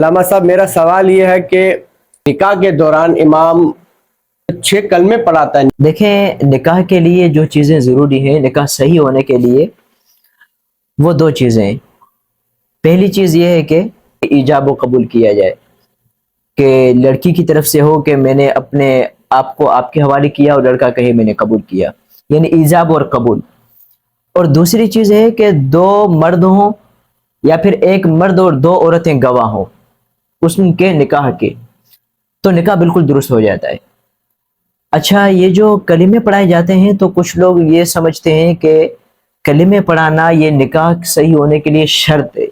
علامہ صاحب میرا سوال یہ ہے کہ نکاح کے دوران امام 6 کلمے پڑھاتا ہے. دیکھیں، نکاح کے لیے جو چیزیں ضروری ہیں، نکاح صحیح ہونے کے لیے وہ 2 چیزیں ہیں. پہلی چیز یہ ہے کہ ایجاب و قبول کیا جائے، کہ لڑکی کی طرف سے ہو کہ میں نے اپنے آپ کو آپ کے حوالے کیا اور لڑکا کہے میں نے قبول کیا، یعنی ایجاب اور قبول. اور دوسری چیز ہے کہ 2 مرد ہوں یا پھر ایک مرد اور 2 عورتیں گواہ ہوں اس کے نکاح کے، تو نکاح بالکل درست ہو جاتا ہے. اچھا، یہ جو کلمے پڑھائے جاتے ہیں تو کچھ لوگ یہ سمجھتے ہیں کہ کلمے پڑھانا یہ نکاح صحیح ہونے کے لیے شرط ہے،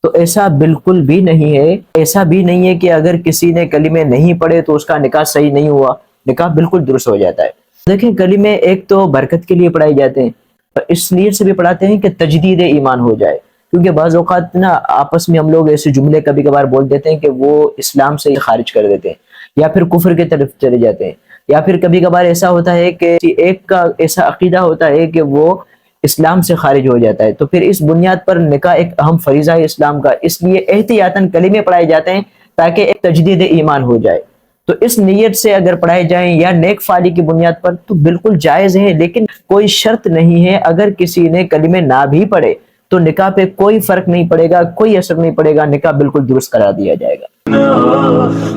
تو ایسا بالکل بھی نہیں ہے. ایسا بھی نہیں ہے کہ اگر کسی نے کلمے نہیں پڑھے تو اس کا نکاح صحیح نہیں ہوا، نکاح بالکل درست ہو جاتا ہے. دیکھیں، کلمے ایک تو برکت کے لیے پڑھائے جاتے ہیں، اور اس نیت سے بھی پڑھاتے ہیں کہ تجدید ایمان ہو جائے. کیونکہ بعض اوقات نا آپس میں ہم لوگ ایسے جملے کبھی کبھار بول دیتے ہیں کہ وہ اسلام سے خارج کر دیتے ہیں، یا پھر کفر کی طرف چلے جاتے ہیں. یا پھر کبھی کبھار ایسا ہوتا ہے کہ ایک کا ایسا عقیدہ ہوتا ہے کہ وہ اسلام سے خارج ہو جاتا ہے، تو پھر اس بنیاد پر نکاح ایک اہم فریضہ ہے اسلام کا. اس لیے احتیاطاً کلمے پڑھائے جاتے ہیں تاکہ ایک تجدید ایمان ہو جائے. تو اس نیت سے اگر پڑھائے جائیں یا نیک فعلی کی بنیاد پر تو بالکل جائز ہیں، لیکن کوئی شرط نہیں ہے. اگر کسی نے کلمے نہ بھی پڑھے تو نکاح پہ کوئی فرق نہیں پڑے گا، کوئی اثر نہیں پڑے گا، نکاح بالکل درست کرا دیا جائے گا.